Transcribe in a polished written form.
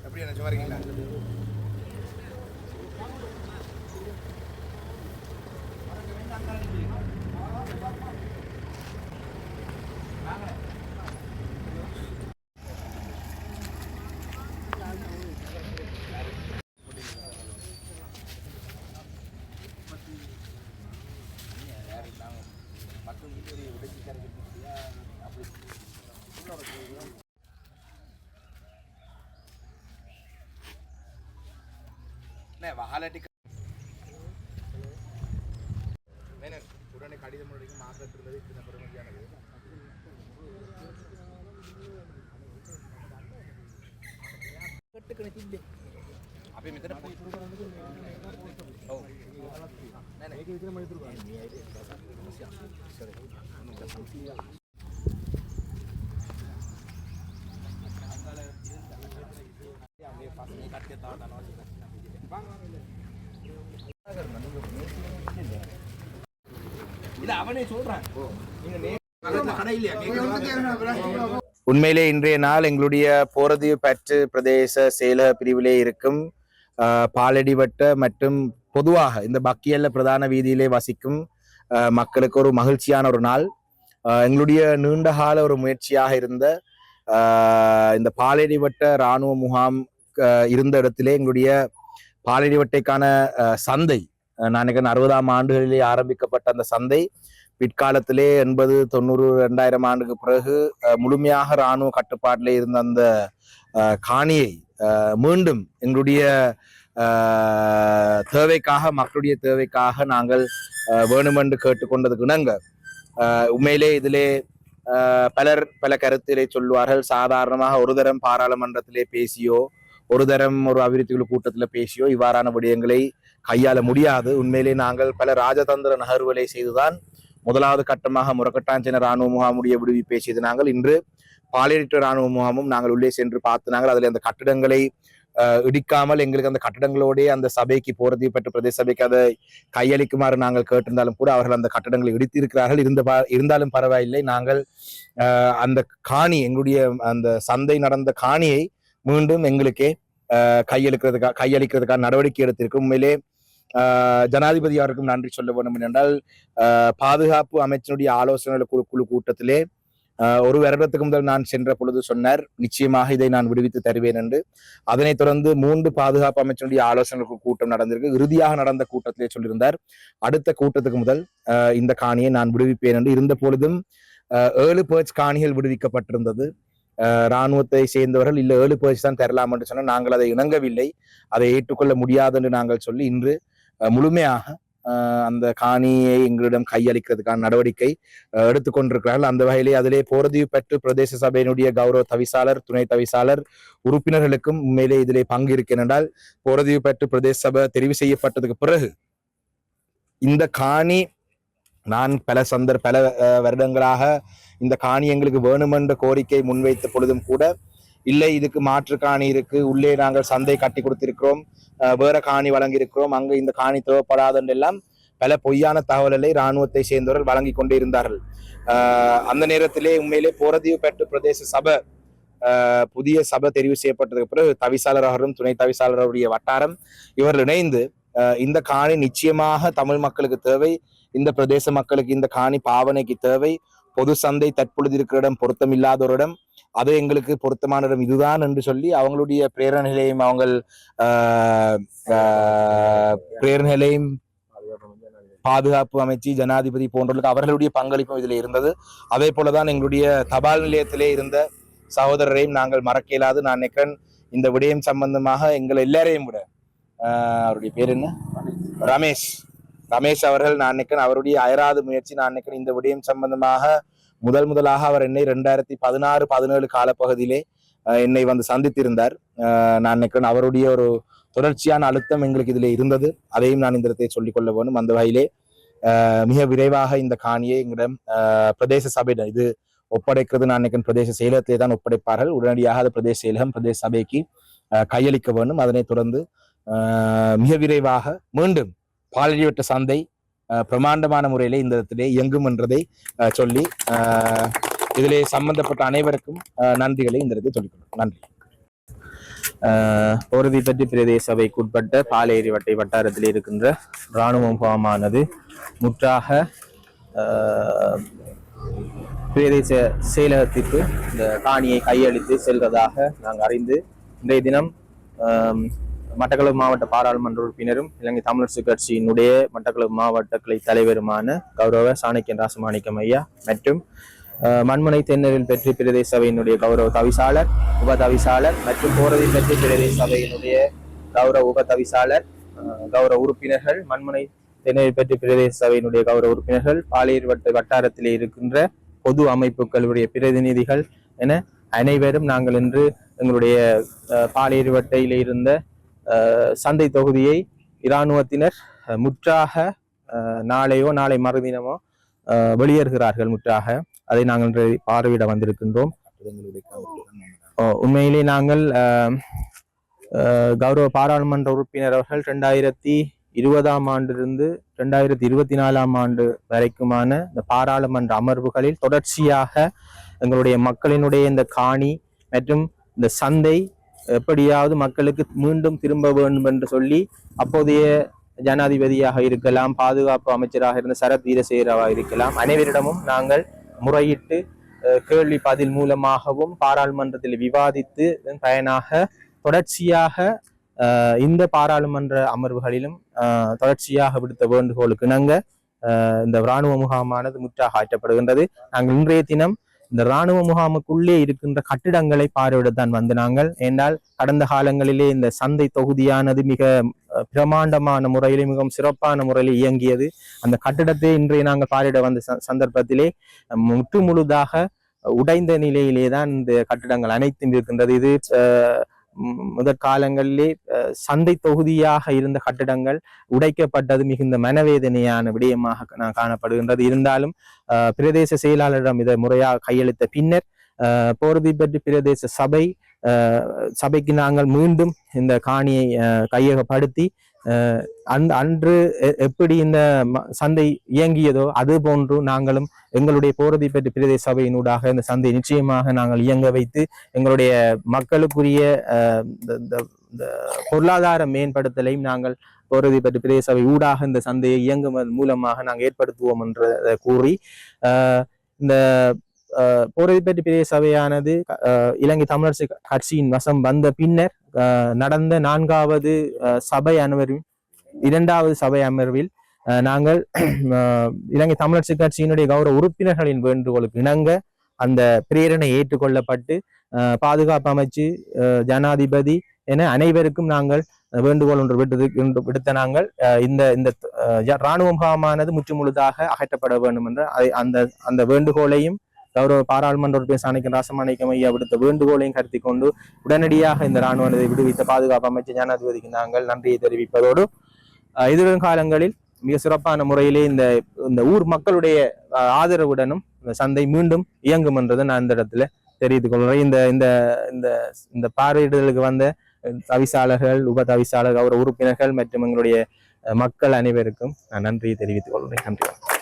எப்படி என்ன சும்மா இருக்கீங்களா? வாலட்டி உடனே கடிதம் முடிக்கும் மாற்றத்துள்ளது இத்தனை பெருமதியானது. அப்படி மித்தனை உண்மையிலே இன்றைய நாள் எங்களுடைய போரதீவு பற்று பிரதேச செயலக பிரிவிலே இருக்கும் பாலடி வட்ட மற்றும் பொதுவாக இந்த பக்கியல்ல பிரதான வீதியிலே வசிக்கும் மக்களுக்கு ஒரு மகிழ்ச்சியான ஒரு நாள். எங்களுடைய நீண்டகால ஒரு முயற்சியாக இருந்த இந்த பாலடி வட்ட இராணுவ முகாம் இருந்த இடத்திலே எங்களுடைய பாலடி வட்டைக்கான சந்தை நான் 60ஆம் ஆண்டுகளிலே ஆரம்பிக்கப்பட்ட அந்த சந்தை பிற்காலத்திலே 80, 90, 2000 ஆண்டுக்கு பிறகு முழுமையாக இராணுவ கட்டுப்பாட்டிலே இருந்த அந்த காணியை மீண்டும் எங்களுடைய தேவைக்காக மக்களுடைய தேவைக்காக நாங்கள் வேணுமென்று கேட்டுக்கொண்டதுக்கு இணங்க உண்மையிலே இதிலே பலர் பல கருத்திலே சொல்வார்கள். சாதாரணமாக ஒரு தரம் பாராளுமன்றத்திலே பேசியோ ஒரு தரம் ஒரு அபிவிருத்தி குழு கூட்டத்தில் பேசியோ இவ்வாறான விடயங்களை கையாள முடியாது. உண்மையிலே நாங்கள் பல ராஜதந்திர நகர்வுகளை செய்துதான் முதலாவது கட்டமாக முரக்கட்டாஞ்சன இராணுவ முகாமுடைய விடுவிப்பை செய்து நாங்கள் இன்று பாலியற்ற இராணுவ முகாமும் நாங்கள் உள்ளே சென்று பார்த்து நாங்கள் அதில் அந்த கட்டிடங்களை இடிக்காமல் எங்களுக்கு அந்த கட்டிடங்களோடே அந்த சபைக்கு போறது பெற்ற பிரதேச சபைக்கு அதை கையளிக்குமாறு நாங்கள் கேட்டிருந்தாலும் கூட அவர்கள் அந்த கட்டிடங்களை இடித்திருக்கிறார்கள். இருந்தாலும் பரவாயில்லை, நாங்கள் அந்த காணி எங்களுடைய அந்த சந்தை நடந்த காணியை மீண்டும் எங்களுக்கே கையளிக்கிறதுக்கான நடவடிக்கை எடுத்திருக்கும். உண்மையிலே ஜனாதிபதி அவருக்கும் நன்றி சொல்ல வேண்டும் என்றால் பாதுகாப்பு அமைச்சினுடைய ஆலோசனை குழு கூட்டத்திலே ஒரு வருடத்துக்கு முதல் நான் சென்ற பொழுது சொன்னார், நிச்சயமாக இதை நான் விடுவித்து தருவேன் என்று. அதனைத் தொடர்ந்து 3 பாதுகாப்பு அமைச்சினுடைய ஆலோசனை கூட்டம் நடந்திருக்கு. இறுதியாக நடந்த கூட்டத்திலே சொல்லியிருந்தார், அடுத்த கூட்டத்துக்கு முதல் இந்த காணியை நான் விடுவிப்பேன் என்று. இருந்த பொழுதும் 7 பேர்ச் காணிகள் விடுவிக்கப்பட்டிருந்தது. இராணுவத்தை சேர்ந்தவர்கள் இல்ல 7 பேர்ச் தான் தரலாம் என்று சொன்னால் நாங்கள் அதை இணங்கவில்லை, அதை ஏற்றுக்கொள்ள முடியாது என்று நாங்கள் சொல்லி இன்று முழுமையாக அந்த காணியை எங்களிடம் கையளிக்கிறதுக்கான நடவடிக்கை எடுத்துக்கொண்டிருக்கிறார்கள். அந்த வகையிலே அதிலே போரதீவு பற்று பிரதேச சபையினுடைய கௌரவ தவிசாளர், துணை தவிசாளர், உறுப்பினர்களுக்கும் உண்மையிலே இதிலே பங்கு இருக்கிறது என்றால் போரதீவு பற்று பிரதேச சபை தெரிவு செய்யப்பட்டதுக்கு பிறகு இந்த காணி நான் பல வருடங்களாக இந்த காணி எங்களுக்கு வேணுமென்ற கோரிக்கை முன்வைத்த பொழுதும் கூட இல்லை, இதுக்கு மாற்று காணி இருக்கு, உள்ளே நாங்கள் சந்தை கட்டி கொடுத்திருக்கிறோம், வேற காணி வழங்கியிருக்கிறோம், அங்கு இந்த காணி தேவைப்படாது என்றெல்லாம் பல பொய்யான தகவல்களை இராணுவத்தை சேர்ந்தவர்கள் வழங்கி கொண்டே இருந்தார்கள். அந்த நேரத்திலே உண்மையிலே போரதீவு பற்று பிரதேச சபை புதிய சபை தெரிவு செய்யப்பட்டதுக்கு பிறகு தவிசாளர் அவரும் துணை தவிசாளர் அவருடைய வட்டாரம் இவர்கள் இணைந்து இந்த காணி நிச்சயமாக தமிழ் மக்களுக்கு தேவை, இந்த பிரதேச மக்களுக்கு இந்த காணி பாவனைக்கு தேவை, பொது சந்தை தற்பொழுது இருக்கிற இடம் பொருத்தம் இல்லாத ஒரு இடம், அது எங்களுக்கு பொருத்தமான இடம் இதுதான் என்று சொல்லி அவங்களுடைய பிரேரணைகளையும் பாதுகாப்பு அமைச்சு ஜனாதிபதி போன்றவர்களுக்கு அவர்களுடைய பங்களிப்பும் இதில் இருந்தது. அதே போலதான் எங்களுடைய தபால் நிலையத்திலே இருந்த சகோதரரையும் நாங்கள் மறக்க இயலாது. நான் நினைக்கிறேன் இந்த விடயம் சம்பந்தமாக எங்களை எல்லாரையும் விட அவருடைய பேர் என்ன, ரமேஷ் அவர்கள், நான் நினைக்கிறேன் அவருடைய அயராது முயற்சி, நான் நினைக்கிறேன் இந்த விடயம் சம்பந்தமாக முதலாக அவர் என்னை 2016-17 காலப்பகுதியிலே என்னை வந்து சந்தித்திருந்தார். நான் நினைக்கிறேன் அவருடைய ஒரு தொடர்ச்சியான அழுத்தம் எங்களுக்கு இதிலே இருந்தது. அதையும் நான் இந்த இடத்தை சொல்லிக் கொள்ள வேண்டும். அந்த வகையிலே மிக விரைவாக இந்த காணியை எங்களிடம் பிரதேச சபையிடம் இது ஒப்படைக்கிறது. நான் நினைக்கிறேன் பிரதேச செயலகத்திலே தான் ஒப்படைப்பார்கள். உடனடியாக அது பிரதேச செயலகம் பிரதேச சபைக்கு கையளிக்க வேண்டும். அதனைத் தொடர்ந்து மிக விரைவாக மீண்டும் பாலடிவட்ட சந்தை பிரமாண்டமான முறையிலே இந்த இடத்திலே இயங்கும் என்றதை சொல்லி இதிலே சம்பந்தப்பட்ட அனைவருக்கும் நன்றிகளை இந்த இடத்தில் சொல்லிக்கொள்கிறோம். நன்றி. போரதிப்பட்டி பிரதேச சபைக்குட்பட்ட பாலேரி வட்டை வட்டாரத்தில் இருக்கின்ற இராணுவ முகாமானது முற்றாக பிரதேச செயலகத்திற்கு இந்த காணியை கையளித்து செல்வதாக நாங்கள் அறிந்து இன்றைய தினம் மட்டக்களப்பு மாவட்ட பாராளுமன்ற உறுப்பினரும் இலங்கை தமிழரசு கட்சியினுடைய மட்டக்களப்பு மாவட்ட கிளை தலைவருமான கௌரவ சாணக்கியன் ராசமாணிக்கம் ஐயா மற்றும் மண்முனை தென்னரில் பெற்று பிரதேச சபையினுடைய கௌரவ தவிசாளர் உப தவிசாளர் மற்றும் போரதில் பெற்று பிரதேச சபையினுடைய கௌரவ உப தவிசாளர் கௌரவ உறுப்பினர்கள் மண்முனை தென்னரில் பெற்று பிரதேச சபையினுடைய கௌரவ உறுப்பினர்கள் பாலியர் வட்டாரத்திலே இருக்கின்ற பொது அமைப்புகளுடைய பிரதிநிதிகள் என அனைவரும் நாங்கள் இன்று எங்களுடைய பாலியர் வட்டையில இருந்த சந்தை தொகுதியை இராணுவத்தினர் முற்றாக நாளையோ நாளை மறுதினமோ வெளியேறுகிறார்கள் முற்றாக. அதை நாங்கள் பார்வையிட வந்திருக்கின்றோம். உண்மையிலே நாங்கள் கௌரவ பாராளுமன்ற உறுப்பினர் அவர்கள் 2020 ஆண்டிலிருந்து 2024 ஆண்டு வரைக்குமான இந்த பாராளுமன்ற அமர்வுகளில் தொடர்ச்சியாக எங்களுடைய மக்களினுடைய இந்த காணி மற்றும் இந்த சந்தை எப்படியாவது மக்களுக்கு மீண்டும் திரும்ப வேண்டும் என்று சொல்லி அப்போதைய ஜனாதிபதியாக இருக்கலாம், பாதுகாப்பு அமைச்சராக இருந்த சரத் வீரசேகரவாக இருக்கலாம், அனைவரிடமும் நாங்கள் முறையிட்டு கேள்வி பதில் மூலமாகவும் பாராளுமன்றத்தில் விவாதித்து பயனாக தொடர்ச்சியாக இந்த பாராளுமன்ற அமர்வுகளிலும் தொடர்ச்சியாக விடுத்த வேண்டுகோளுக்கு இணங்க இந்த இராணுவ முகாமானது முற்றாக ஆற்றப்படுகின்றது. நாங்கள் இன்றைய தினம் இந்த இராணுவ முகாமுக்குள்ளே இருக்கின்ற கட்டிடங்களை பார்வையிடத்தான் வந்து நாங்கள். ஏனால் கடந்த காலங்களிலே இந்த சந்தை தொகுதியானது மிக பிரமாண்டமான முறையிலே மிகவும் சிறப்பான முறையில் இயங்கியது. அந்த கட்டிடத்தை இன்றைய நாங்கள் பார்வையிட வந்த சந்தர்ப்பத்திலே முற்று முழுதாக உடைந்த நிலையிலே தான் இந்த கட்டிடங்கள் அனைத்தும் இருக்கின்றது. இது முதற்காலங்களிலே சந்தை தொகுதியாக இருந்த கட்டிடங்கள் உடைக்கப்பட்டது மிகுந்த மனவேதனையான விடயமாக காணப்படுகின்றது. இருந்தாலும் பிரதேச செயலாளரிடம் இதை முறையாக கையளித்த பின்னர் போரதிப்பட்டி பிரதேச சபைக்கு நாங்கள் மீண்டும் இந்த காணியை கையகப்படுத்தி அன்று எப்படி இந்த சந்தை இயங்கியதோ அது போன்று நாங்களும் எங்களுடைய போரதிப்பட்டி பிரதேச சபையினூடாக இந்த சந்தை நிச்சயமாக நாங்கள் இயங்க வைத்து எங்களுடைய மக்களுக்குரிய பொருளாதார மேம்படுத்தலையும் நாங்கள் போரதிப்பட்டி பிரதேச சபை ஊடாக இந்த சந்தையை இயங்குவதன் மூலமாக நாங்கள் ஏற்படுத்துவோம் என்று கூறி இந்த போரதிப்பட்டி பிரதேச சபையானது இலங்கை தமிழரசு கட்சியின் வசம் வந்த பின்னர் நடந்த 4வது சபை அமர்வில் 2வது சபை அமர்வில் நாங்கள் இலங்கை தமிழரசு கட்சியினுடைய கௌரவ உறுப்பினர்களின் வேண்டுகோளுக்கு இணங்க அந்த பிரேரணை ஏற்றுக்கொள்ளப்பட்டு பாதுகாப்பு அமைச்சு ஜனாதிபதி என அனைவருக்கும் நாங்கள் வேண்டுகோள் ஒன்று விடுத்த நாங்கள் இந்த இராணுவ முகாமானது முற்றுமுழுதாக அகற்றப்பட வேண்டும் என்ற அந்த வேண்டுகோளையும் கௌரவ பாராளுமன்ற உறுப்பினர் சாணக்கியன் ராசமாணிக்கம் ஐயா விடுத்த வேண்டுகோளையும் கருத்தி கொண்டு உடனடியாக இந்த இராணுவத்தை விடுவித்த பாதுகாப்பு அமைச்சர் ஜனாதிபதிக்கு நாங்கள் நன்றியை தெரிவிப்பதோடு எதிர்வரும் காலங்களில் மிக சிறப்பான முறையிலே இந்த ஊர் மக்களுடைய ஆதரவுடனும் இந்த சந்தை மீண்டும் இயங்கும் என்றதை நான் இந்த இடத்துல தெரிவித்துக் கொள்கிறேன். இந்த பார்வையிடுதலுக்கு வந்த தவிசாளர்கள், உப தவிசாளர், கௌரவ உறுப்பினர்கள் மற்றும் எங்களுடைய மக்கள் அனைவருக்கும் நான் நன்றியை தெரிவித்துக் கொள்கிறேன். நன்றி.